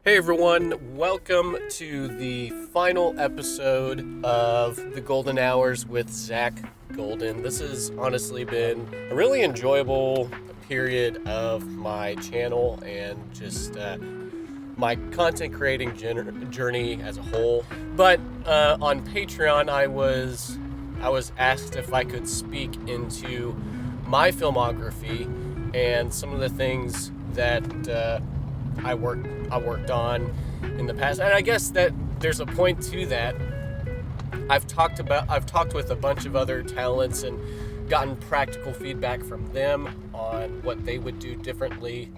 Hey everyone, welcome to the final episode of The Golden Hours with Zach Golden. This has honestly been a really enjoyable period of my channel and just my content creating journey as a whole. But on Patreon, I was asked if I could speak into my filmography and some of the things that I worked on in the past, and I guess that there's a point to that. I've talked with a bunch of other talents and gotten practical feedback from them on what they would do differently.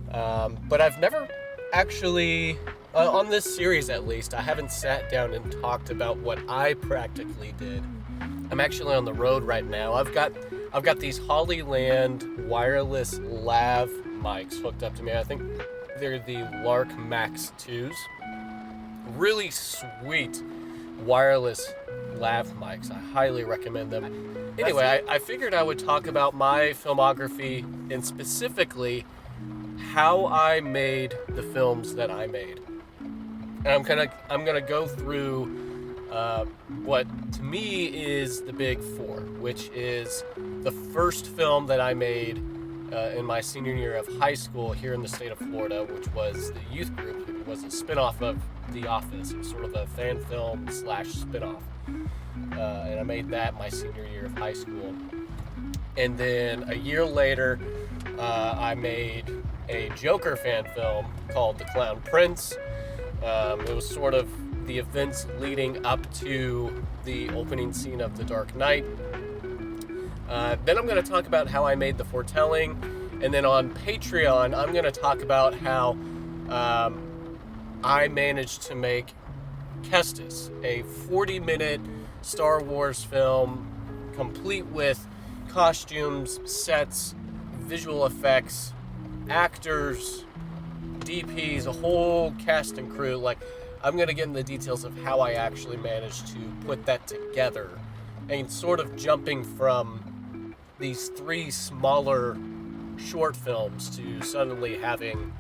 But I've never actually, on this series at least, I haven't sat down and talked about what I practically did. I'm actually on the road right now. I've got these Hollyland wireless lav mics hooked up to me. I think they're the Lark Max 2s. Really sweet wireless lav mics. I highly recommend them. Anyway, I figured I would talk about my filmography and specifically how I made the films that I made. And I'm gonna go through what to me is the big four, which is the first film that I made in my senior year of high school here in the state of Florida, which was the Youth Group. It was a spinoff of The Office. It was sort of a fan film / spinoff. And I made that my senior year of high school. And then a year later, I made a Joker fan film called The Clown Prince. It was sort of the events leading up to the opening scene of The Dark Knight. Then I'm going to talk about how I made The Foretelling, and then on Patreon, I'm going to talk about how I managed to make Kestis, a 40-minute Star Wars film, complete with costumes, sets, visual effects, actors, DPs, a whole cast and crew. Like, I'm going to get into the details of how I actually managed to put that together, and sort of jumping from these three smaller short films to suddenly having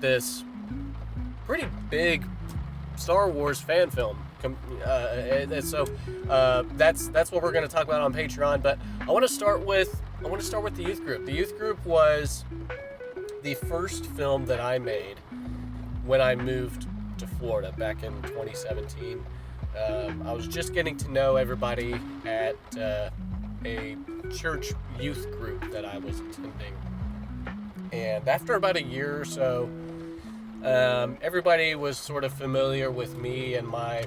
this pretty big Star Wars fan film. So that's what we're going to talk about on Patreon. But I want to start with the Youth Group. The Youth Group was the first film that I made when I moved to Florida back in 2017. I was just getting to know everybody at a church youth group that I was attending, and after about a year or so, everybody was sort of familiar with me and my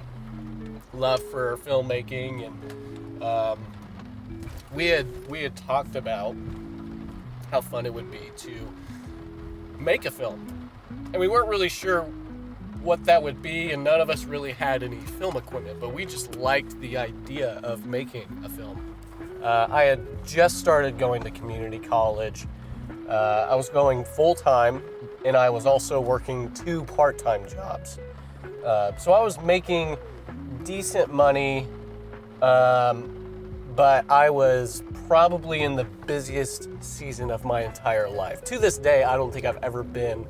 love for filmmaking, and we had talked about how fun it would be to make a film, and we weren't really sure what that would be, and none of us really had any film equipment, but we just liked the idea of making a film. I had just started going to community college. I was going full-time, and I was also working 2 part-time jobs. So I was making decent money, but I was probably in the busiest season of my entire life. To this day, I don't think I've ever been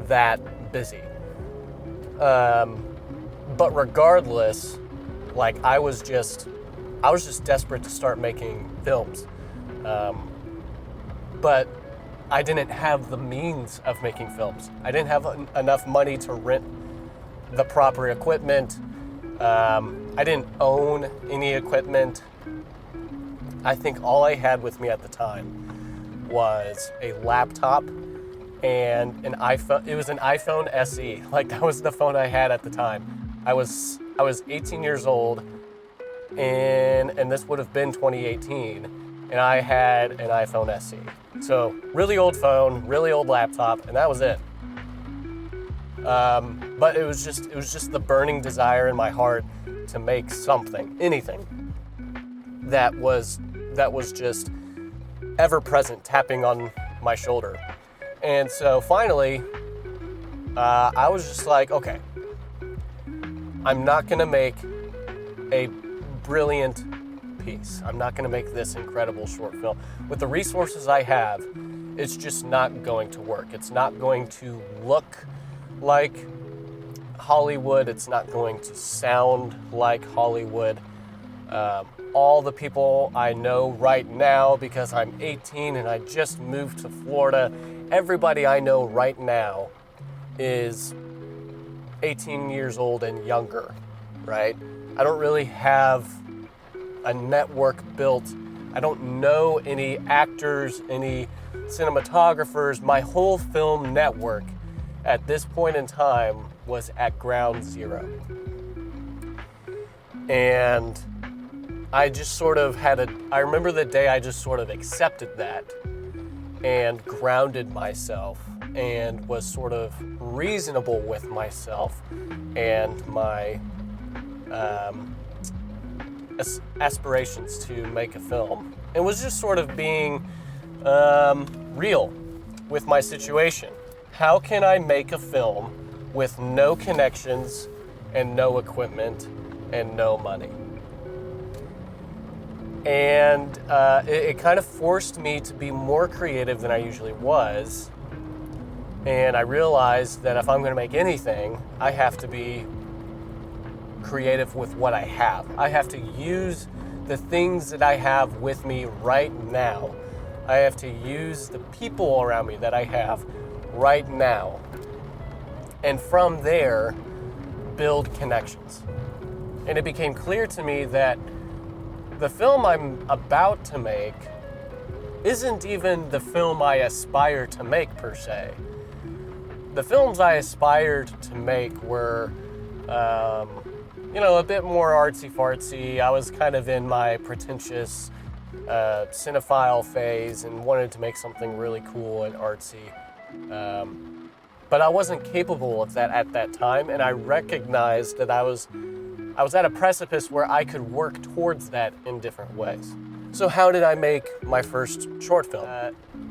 that busy. But regardless, like, I was just desperate to start making films. But I didn't have the means of making films. I didn't have enough money to rent the proper equipment. I didn't own any equipment. I think all I had with me at the time was a laptop and an iPhone. It was an iPhone SE. Like, that was the phone I had at the time. I was 18 years old, and this would have been 2018, and I had an iPhone SE. So really old phone, really old laptop, and that was it. But it was just the burning desire in my heart to make something, anything that was just ever present, tapping on my shoulder. And so finally, I was just like, okay, I'm not gonna make a brilliant piece. I'm not gonna make this incredible short film. With the resources I have, it's just not going to work. It's not going to look like Hollywood. It's not going to sound like Hollywood. All the people I know right now, because I'm 18 and I just moved to Florida, everybody I know right now is 18 years old and younger, right? I don't really have a network built. I don't know any actors, any cinematographers. My whole film network at this point in time was at ground zero. And I just sort of I remember the day I just sort of accepted that and grounded myself and was sort of reasonable with myself and my aspirations to make a film. It was just sort of being real with my situation. How can I make a film with no connections and no equipment and no money? And it kind of forced me to be more creative than I usually was. And I realized that if I'm going to make anything, I have to be creative with what I have. I have to use the things that I have with me right now. I have to use the people around me that I have right now. And from there, build connections. And it became clear to me that the film I'm about to make isn't even the film I aspire to make per se. The films I aspired to make were, a bit more artsy-fartsy. I was kind of in my pretentious cinephile phase and wanted to make something really cool and artsy. But I wasn't capable of that at that time, and I recognized that I was at a precipice where I could work towards that in different ways. So how did I make my first short film?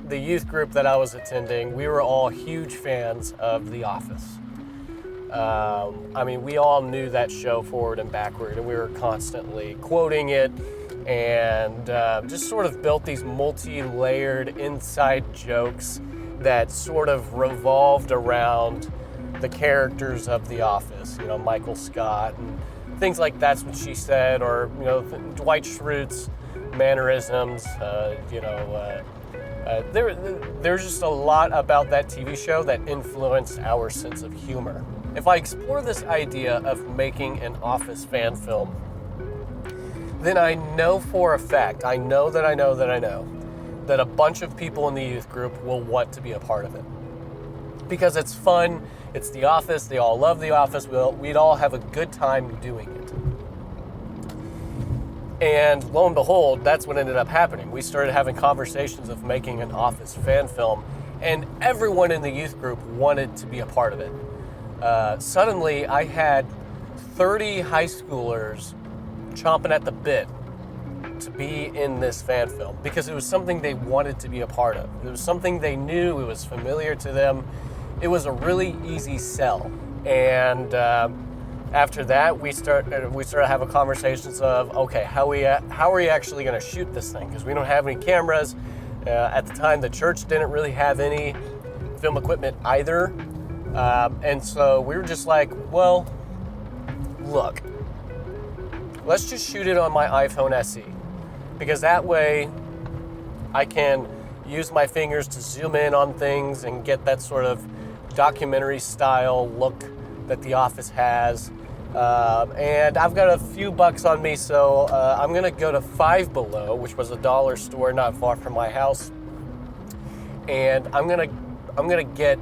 The youth group that I was attending, we were all huge fans of The Office. We all knew that show forward and backward, and we were constantly quoting it, and just sort of built these multi-layered inside jokes that sort of revolved around the characters of The Office, Michael Scott and things like That's What She Said, or Dwight Schrute's mannerisms. There's just a lot about that TV show that influenced our sense of humor. If I explore this idea of making an Office fan film, then I know for a fact, I know that a bunch of people in the youth group will want to be a part of it. Because it's fun, it's The Office, they all love The Office, we'd all have a good time doing it. And lo and behold, that's what ended up happening. We started having conversations of making an Office fan film, and everyone in the youth group wanted to be a part of it. Suddenly, I had 30 high schoolers chomping at the bit to be in this fan film because it was something they wanted to be a part of. It was something they knew, it was familiar to them. It was a really easy sell. And after that, we started having conversations of, okay, how are we actually going to shoot this thing? Because we don't have any cameras. At the time, the church didn't really have any film equipment either. And so we were just like, well, look, let's just shoot it on my iPhone SE. Because that way I can use my fingers to zoom in on things and get that sort of documentary style look that The Office has. And I've got a few bucks on me, so I'm going to go to Five Below, which was a dollar store not far from my house. And I'm going to get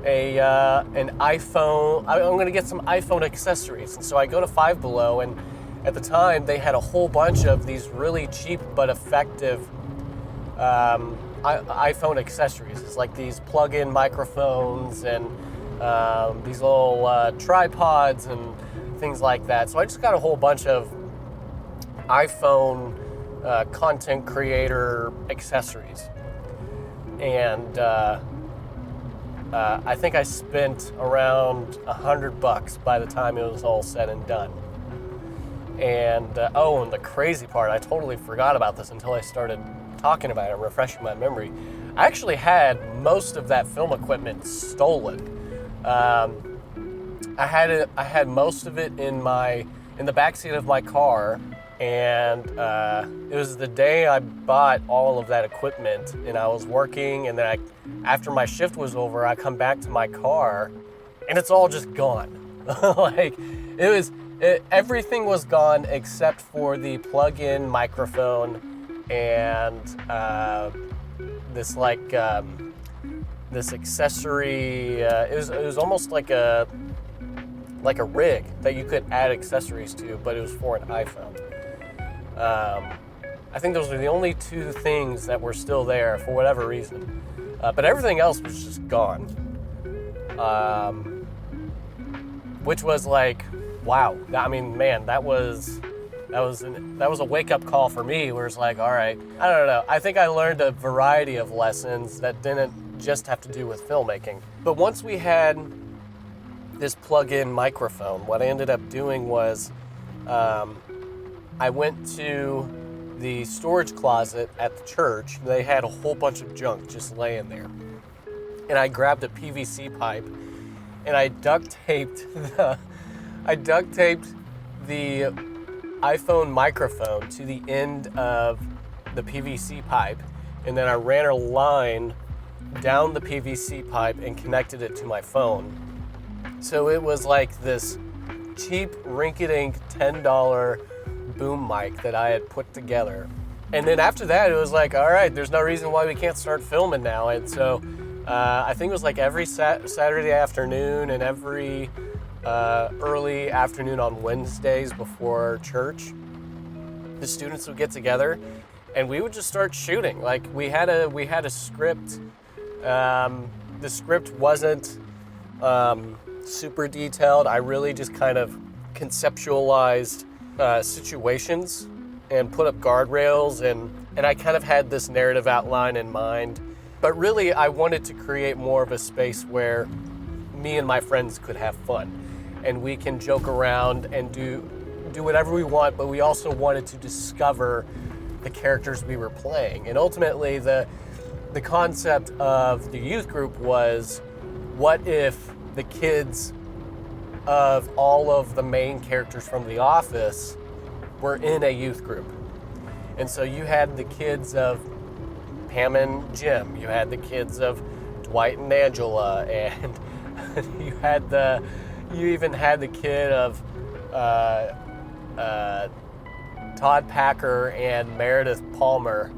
an iPhone. I'm going to get some iPhone accessories. And so I go to Five Below, and at the time they had a whole bunch of these really cheap but effective iPhone accessories. It's like these plug-in microphones and these little tripods and things like that. So I just got a whole bunch of iPhone content creator accessories. And I think I spent around $100 by the time it was all said and done. And and the crazy part, I totally forgot about this until I started talking about it and refreshing my memory. I actually had most of that film equipment stolen. I had most of it in the backseat of my car, and it was the day I bought all of that equipment, and I was working, and then after my shift was over, I come back to my car, and it's all just gone. Like, everything was gone except for the plug-in microphone and this accessory. It was almost like a rig that you could add accessories to, but it was for an iPhone. I think those were the only two things that were still there for whatever reason, but everything else was just gone. Which was like, wow. I mean, man, that was a wake-up call for me, where it's like, all right, I don't know. I think I learned a variety of lessons that didn't just have to do with filmmaking. But once we had this plug-in microphone, what I ended up doing was I went to the storage closet at the church. They had a whole bunch of junk just laying there. And I grabbed a PVC pipe, and I duct taped the iPhone microphone to the end of the PVC pipe, and then I ran a line down the PVC pipe and connected it to my phone. So it was like this cheap rinky-dink $10 boom mic that I had put together. And then after that, it was like, all right, there's no reason why we can't start filming now. And so I think it was like every Saturday afternoon and every early afternoon on Wednesdays before church, the students would get together and we would just start shooting. Like, we had a script. The script wasn't super detailed. I really just kind of conceptualized situations and put up guardrails, and I kind of had this narrative outline in mind. But really, I wanted to create more of a space where me and my friends could have fun, and we can joke around and do whatever we want, but we also wanted to discover the characters we were playing. And ultimately, the concept of the youth group was, what if the kids of all of the main characters from The Office were in a youth group? And so you had the kids of Pam and Jim, you had the kids of Dwight and Angela, and you even had the kid of Todd Packer and Meredith Palmer,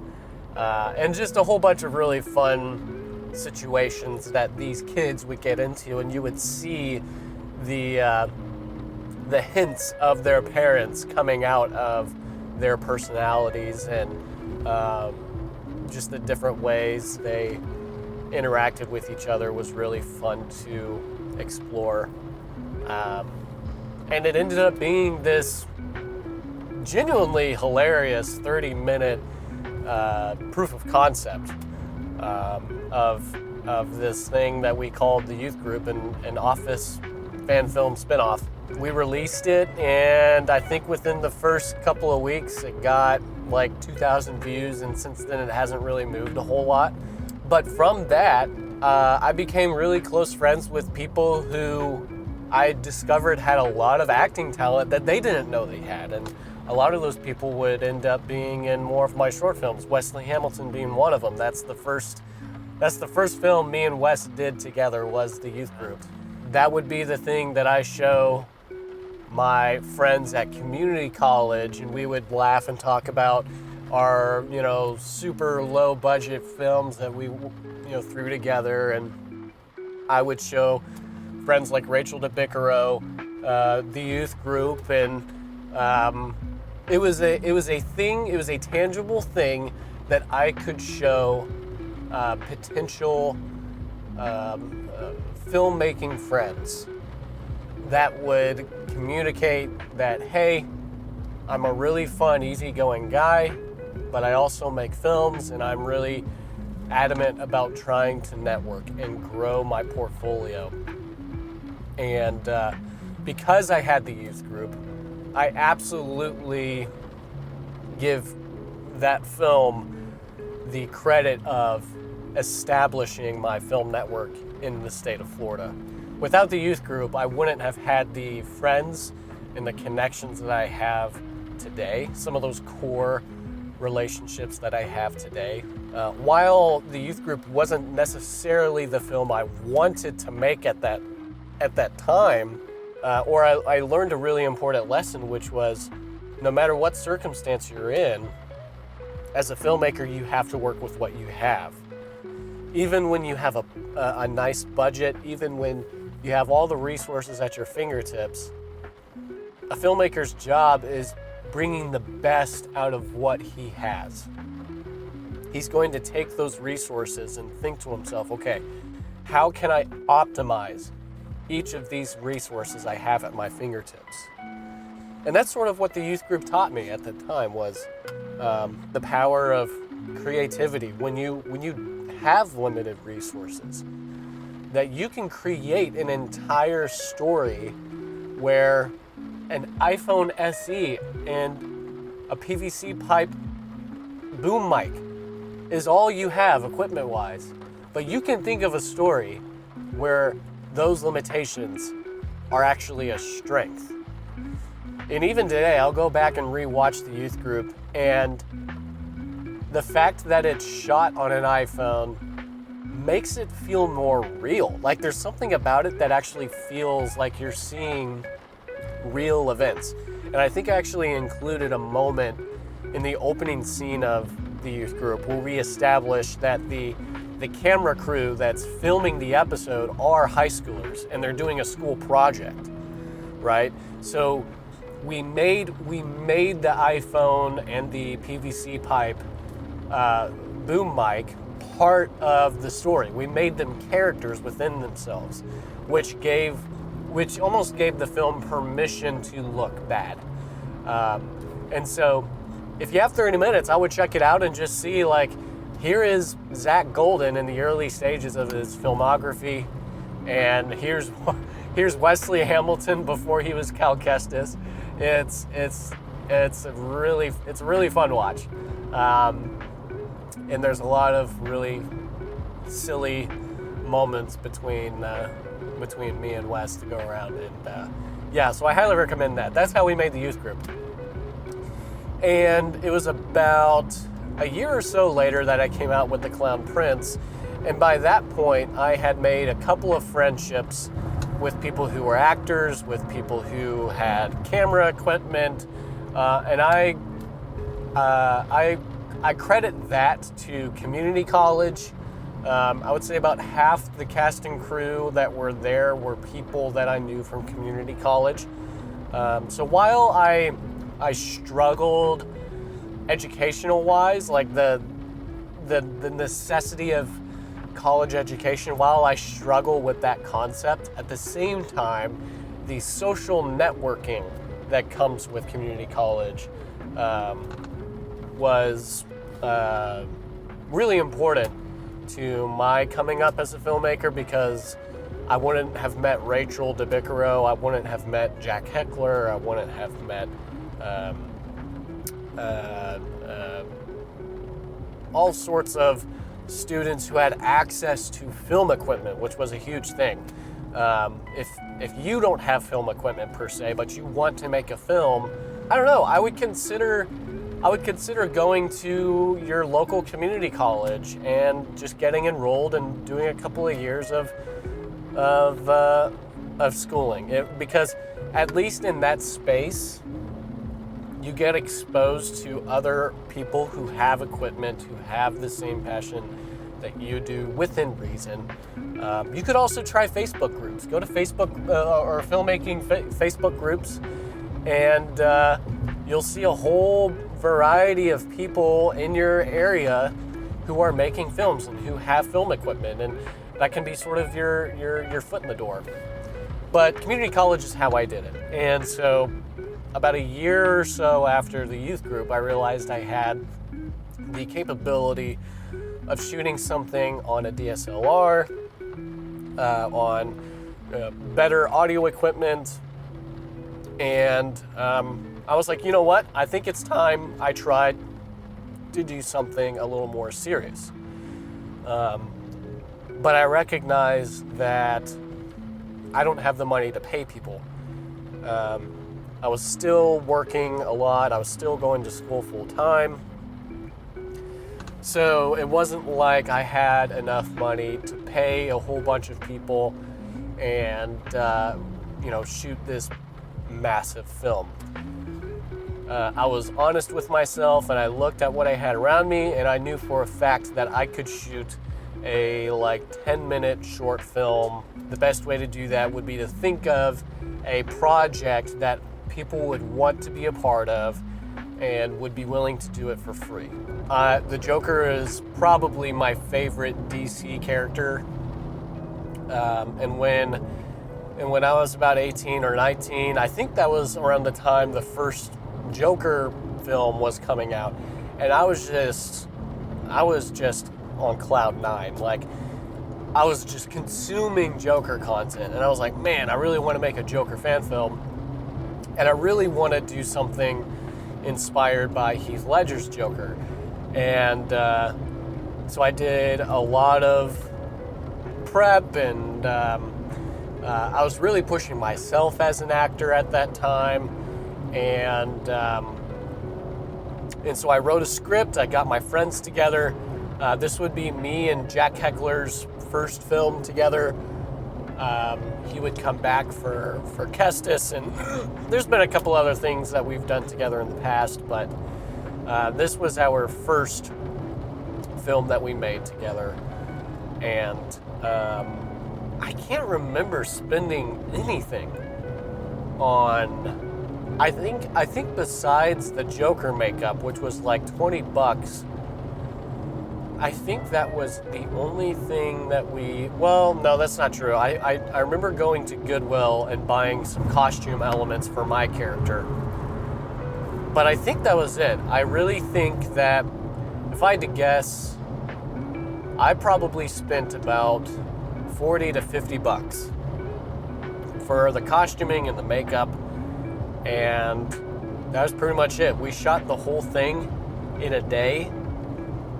and just a whole bunch of really fun situations that these kids would get into, and you would see the hints of their parents coming out of their personalities, and just the different ways they interacted with each other was really fun to explore. And it ended up being this genuinely hilarious 30-minute proof of concept of this thing that we called the youth group, and an Office fan film spinoff. We released it, and I think within the first couple of weeks it got like 2,000 views, and since then it hasn't really moved a whole lot. But from that, I became really close friends with people who I discovered had a lot of acting talent that they didn't know they had, and a lot of those people would end up being in more of my short films, Wesley Hamilton being one of them. That's the first film me and Wes did together, was the youth group. That would be the thing that I show my friends at community college, and we would laugh and talk about our, super low budget films that we, threw together. And I would show friends like Rachel DeBiccaro, the youth group, and it was a tangible thing that I could show potential filmmaking friends that would communicate that, hey, I'm a really fun, easygoing guy, but I also make films, and I'm really adamant about trying to network and grow my portfolio. And because I had the youth group, I absolutely give that film the credit of establishing my film network in the state of Florida. without the youth group, I wouldn't have had the friends and the connections that I have today, some of those core relationships that I have today. While the youth group wasn't necessarily the film I wanted to make at that time, I learned a really important lesson, which was no matter what circumstance you're in, as a filmmaker, you have to work with what you have. Even when you have a nice budget, even when you have all the resources at your fingertips, a filmmaker's job is bringing the best out of what he has. He's going to take those resources and think to himself, okay, how can I optimize each of these resources I have at my fingertips? And that's sort of what the youth group taught me at the time, was the power of creativity. When you have limited resources, that you can create an entire story where an iPhone SE and a PVC pipe boom mic is all you have equipment-wise. But you can think of a story where those limitations are actually a strength. And even today, I'll go back and rewatch the youth group, and the fact that it's shot on an iPhone makes it feel more real. Like there's something about it that actually feels like you're seeing real events. And I think I actually included a moment in the opening scene of the youth group where we established that the camera crew that's filming the episode are high schoolers and they're doing a school project, right? So we made the iPhone and the PVC pipe boom mic part of the story. We made them characters within themselves, which almost gave the film permission to look bad. And so if you have 30 minutes, I would check it out and just see, like, here is Zach Golden in the early stages of his filmography, and here's Wesley Hamilton before he was Cal Kestis. It's a really fun watch. And there's a lot of really silly moments between me and Wes to go around, and so I highly recommend that. That's how we made the youth group. And it was about a year or so later that I came out with The Clown Prince, and by that point I had made a couple of friendships with people who were actors, with people who had camera equipment, and I credit that to community college. I would say about half the cast and crew that were there were people that I knew from community college. So while I struggled educational-wise, like the necessity of college education, while I struggle with that concept, at the same time, the social networking that comes with community college was really important to my coming up as a filmmaker, because I wouldn't have met Rachel DeBicaro, I wouldn't have met Jack Heckler, I wouldn't have met all sorts of students who had access to film equipment, which was a huge thing. If you don't have film equipment per se, but you want to make a film, I don't know, I would consider going to your local community college and just getting enrolled and doing a couple of years of schooling. Because at least in that space, you get exposed to other people who have equipment, who have the same passion that you do within reason. You could also try Facebook groups. Go to Facebook or filmmaking Facebook groups, and you'll see a whole variety of people in your area who are making films and who have film equipment, and that can be sort of your foot in the door. But community college is how I did it. And so about a year or so after the youth group, I realized I had the capability of shooting something on a DSLR, on better audio equipment, and I was like, you know what? I think it's time I tried to do something a little more serious. But I recognize that I don't have the money to pay people. I was still working a lot. I was still going to school full time. So it wasn't like I had enough money to pay a whole bunch of people and, shoot this massive film. I was honest with myself, and I looked at what I had around me, and I knew for a fact that I could shoot a 10-minute short film. The best way to do that would be to think of a project that people would want to be a part of and would be willing to do it for free. The Joker is probably my favorite DC character. And when I was about 18 or 19, I think that was around the time the first Joker film was coming out, and I was just on cloud nine. Like, I was just consuming Joker content, and I was like, man, I really want to make a Joker fan film, and I really want to do something inspired by Heath Ledger's Joker. And so I did a lot of prep, and I was really pushing myself as an actor at that time. And so I wrote a script. I got my friends together. This would be me and Jack Heckler's first film together. He would come back for Kestis, and there's been a couple other things that we've done together in the past, but this was our first film that we made together. And I can't remember spending anything on... I think besides the Joker makeup, which was like $20, I think that was the only thing that well, no, that's not true. I remember going to Goodwill and buying some costume elements for my character. But I think that was it. I really think that, if I had to guess, I probably spent about $40 to $50 for the costuming and the makeup. And that was pretty much it. We shot the whole thing in a day,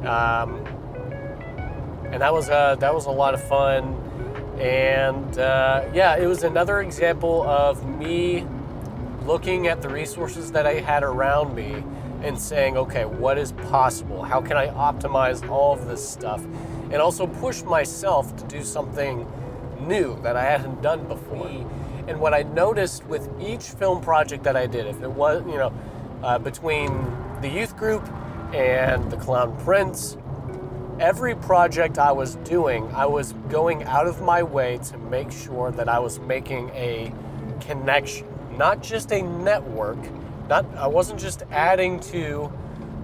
and that was a lot of fun. And it was another example of me looking at the resources that I had around me and saying, okay, what is possible? How can I optimize all of this stuff, and also push myself to do something new that I hadn't done before? And what I noticed with each film project that I did, if it was, between the youth group and the Clown Prince, every project I was doing, I was going out of my way to make sure that I was making a connection, not just a network. I wasn't just adding to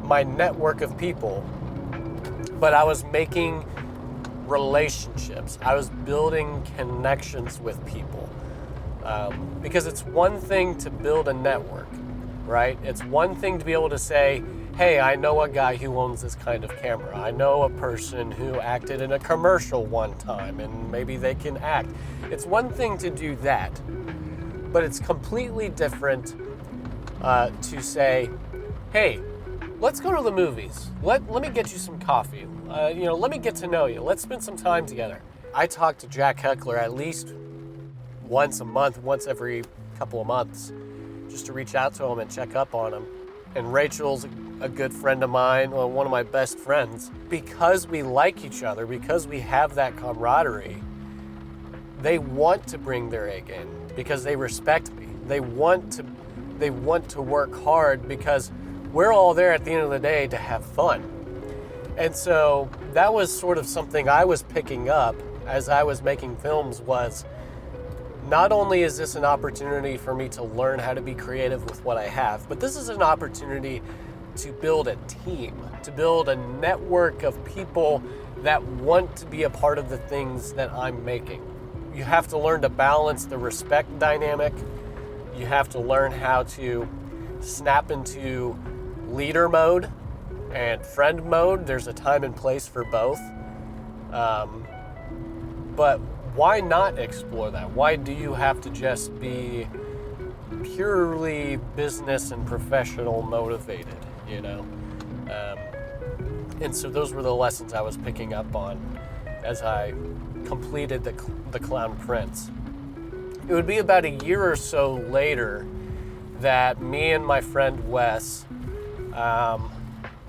my network of people, but I was making relationships. I was building connections with people. Because it's one thing to build a network, right? It's one thing to be able to say, hey, I know a guy who owns this kind of camera. I know a person who acted in a commercial one time, and maybe they can act. It's one thing to do that, but it's completely different to say, hey, let's go to the movies. Let me get you some coffee. Let me get to know you. Let's spend some time together. I talk to Jack Heckler at least once a month, once every couple of months, just to reach out to him and check up on him. And Rachel's a good friend of mine, one of my best friends. Because we like each other, because we have that camaraderie, they want to bring their A game because they respect me. They want to work hard because we're all there at the end of the day to have fun. And so that was sort of something I was picking up as I was making films, was not only is this an opportunity for me to learn how to be creative with what I have, but this is an opportunity to build a team, to build a network of people that want to be a part of the things that I'm making. You have to learn to balance the respect dynamic. You have to learn how to snap into leader mode and friend mode. There's a time and place for both. But why not explore that? Why do you have to just be purely business and professional motivated, And so those were the lessons I was picking up on as I completed the Clown Prince. it would be about a year or so later that me and my friend Wes,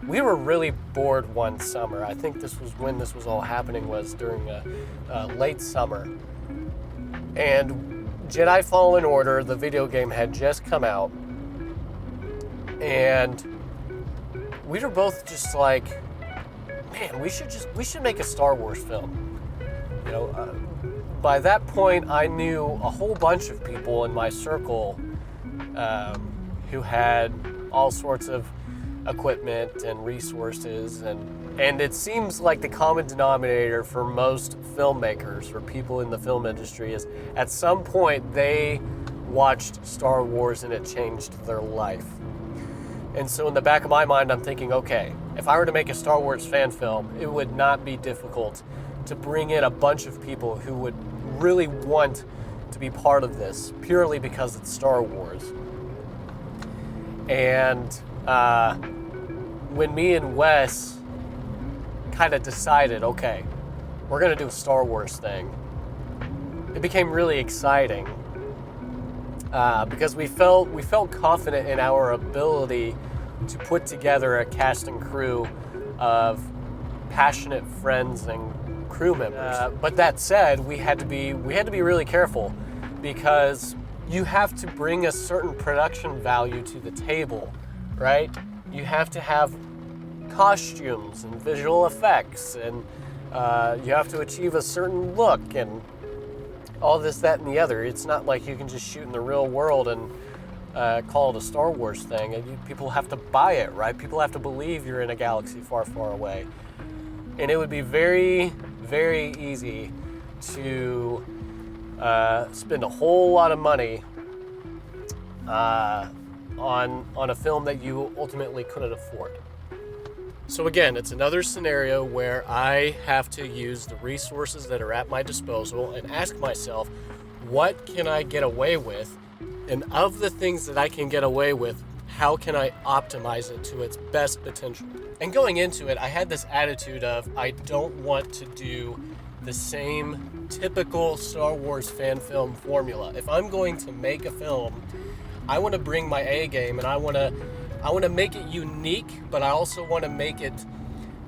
we were really bored one summer. I think this was when this was all happening, was during a late summer. And Jedi Fallen Order, the video game, had just come out. And we were both just like, man, we should make a Star Wars film. You know, by that point, I knew a whole bunch of people in my circle who had all sorts of equipment and resources, and it seems like the common denominator for most filmmakers or people in the film industry is at some point they watched Star Wars and it changed their life. And so in the back of my mind, I'm thinking, okay, if I were to make a Star Wars fan film, it would not be difficult to bring in a bunch of people who would really want to be part of this purely because it's Star Wars. And when me and Wes kind of decided, okay, we're going to do a Star Wars thing, it became really exciting because we felt confident in our ability to put together a cast and crew of passionate friends and crew members. But that said, we had to be really careful because you have to bring a certain production value to the table, right? You have to have costumes and visual effects, and you have to achieve a certain look and all this, that, and the other. It's not like you can just shoot in the real world and call it a Star Wars thing. People have to buy it, right? People have to believe you're in a galaxy far, far away. And it would be very, very easy to spend a whole lot of money on a film that you ultimately couldn't afford. So again, it's another scenario where I have to use the resources that are at my disposal and ask myself, what can I get away with? And of the things that I can get away with, how can I optimize it to its best potential? And going into it, I had this attitude of, I don't want to do the same typical Star Wars fan film formula. If I'm going to make a film, I want to bring my A game, and I want to make it unique, but I also want to make it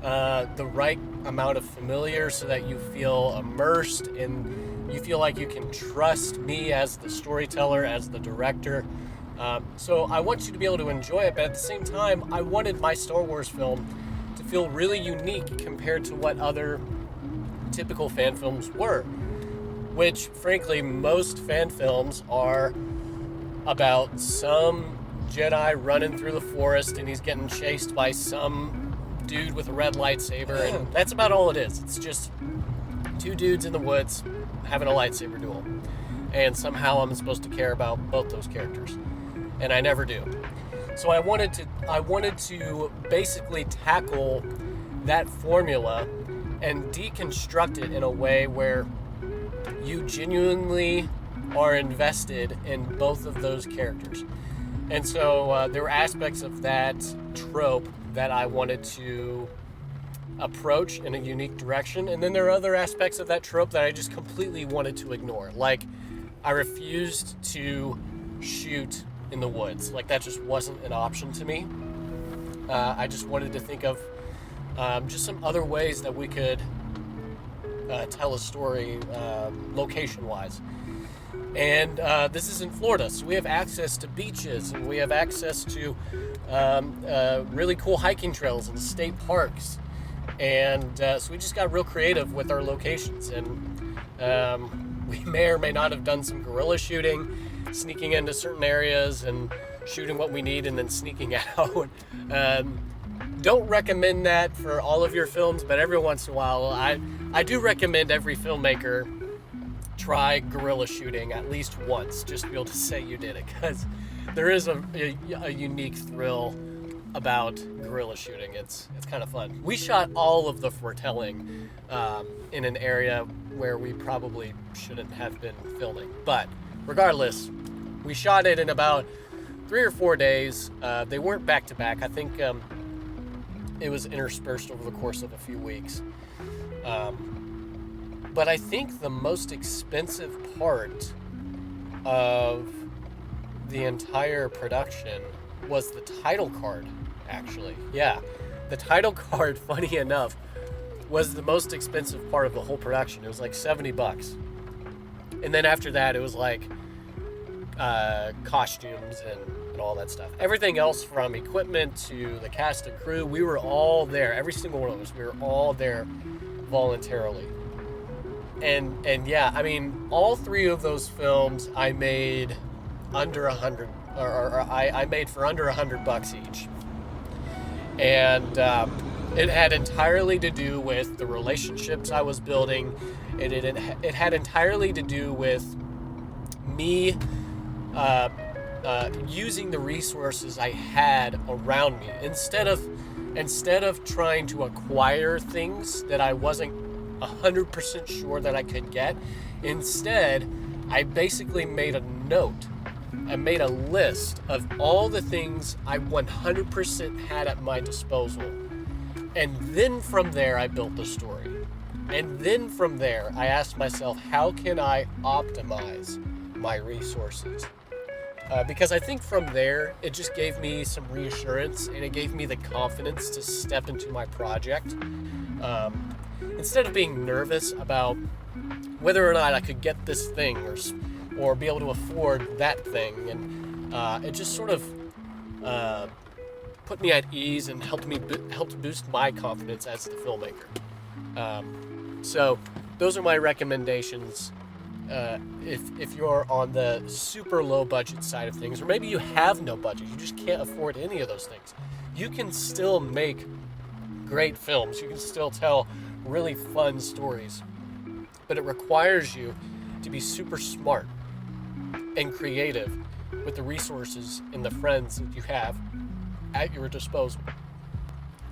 the right amount of familiar so that you feel immersed and you feel like you can trust me as the storyteller, as the director. So I want you to be able to enjoy it, but at the same time, I wanted my Star Wars film to feel really unique compared to what other typical fan films were, which frankly, most fan films are about some Jedi running through the forest and he's getting chased by some dude with a red lightsaber, and that's about all it is. It's just two dudes in the woods having a lightsaber duel, and somehow I'm supposed to care about both those characters, and I never do. So I wanted to basically tackle that formula and deconstruct it in a way where you genuinely are invested in both of those characters. And so there were aspects of that trope that I wanted to approach in a unique direction, and then there are other aspects of that trope that I just completely wanted to ignore. Like, I refused to shoot in the woods. Like, that just wasn't an option to me. I just wanted to think of just some other ways that we could tell a story location-wise. And this is in Florida, so we have access to beaches, and we have access to really cool hiking trails and state parks. And so we just got real creative with our locations. And we may or may not have done some guerrilla shooting, sneaking into certain areas and shooting what we need and then sneaking out. Don't recommend that for all of your films, but every once in a while, I do recommend every filmmaker try guerrilla shooting at least once, just to be able to say you did it, because there is a unique thrill about guerrilla shooting. It's kind of fun. We shot all of the foretelling in an area where we probably shouldn't have been filming, but regardless, we shot it in about 3 or 4 days. They weren't back to back. I think it was interspersed over the course of a few weeks. But I think the most expensive part of the entire production was the title card, actually. Yeah, the title card, funny enough, was the most expensive part of the whole production. It was like $70. And then after that, it was like costumes and all that stuff. Everything else, from equipment to the cast and crew, we were all there. Every single one of us, we were all there voluntarily. And yeah, I mean, all three of those films I made under 100, or I made for under $100 each. And it had entirely to do with the relationships I was building. It had entirely to do with me using the resources I had around me. Instead of trying to acquire things that I wasn't 100% sure that I could get, instead, I basically made a note. I made a list of all the things I 100% had at my disposal. And then from there, I built the story. And then from there, I asked myself, how can I optimize my resources? Because I think from there, it just gave me some reassurance, and it gave me the confidence to step into my project. Instead of being nervous about whether or not I could get this thing or be able to afford that thing. And it just sort of put me at ease and helped boost my confidence as the filmmaker. So those are my recommendations. If you're on the super low budget side of things, or maybe you have no budget, you just can't afford any of those things, you can still make great films. You can still tell really fun stories, but it requires you to be super smart and creative with the resources and the friends that you have at your disposal.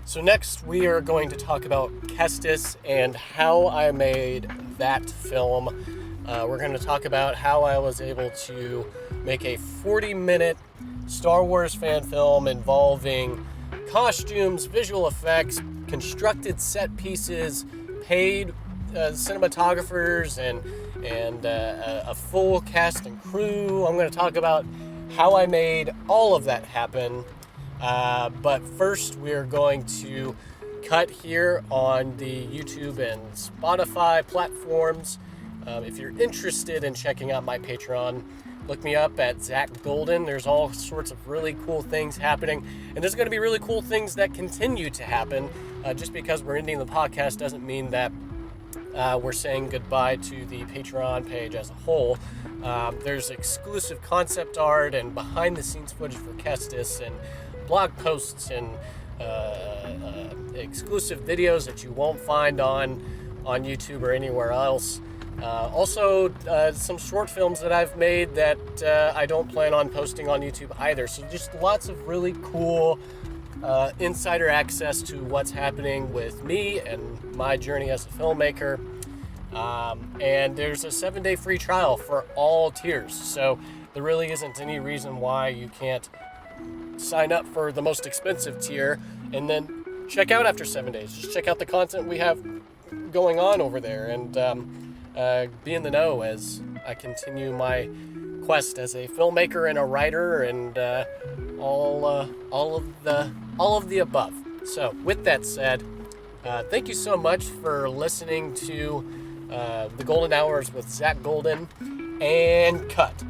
So next we are going to talk about Kestis and how I made that film. We're going to talk about how I was able to make a 40-minute Star Wars fan film involving costumes, visual effects, constructed set pieces, paid cinematographers, and a full cast and crew. I'm going to talk about how I made all of that happen. But first, we're going to cut here on the YouTube and Spotify platforms. If you're interested in checking out my Patreon, look me up at Zach Golden. There's all sorts of really cool things happening, and there's going to be really cool things that continue to happen. Just because we're ending the podcast doesn't mean that we're saying goodbye to the Patreon page as a whole. There's exclusive concept art and behind-the-scenes footage for Kestis, and blog posts, and exclusive videos that you won't find on YouTube or anywhere else. Also, some short films that I've made that I don't plan on posting on YouTube either. So just lots of really cool insider access to what's happening with me and my journey as a filmmaker. And there's a 7-day free trial for all tiers. So there really isn't any reason why you can't sign up for the most expensive tier and then check out after 7 days. Just check out the content we have going on over there, and be in the know as I continue my quest as a filmmaker and a writer, and all of the above. So with that said, thank you so much for listening to The Golden Hours with Zach Golden, and cut.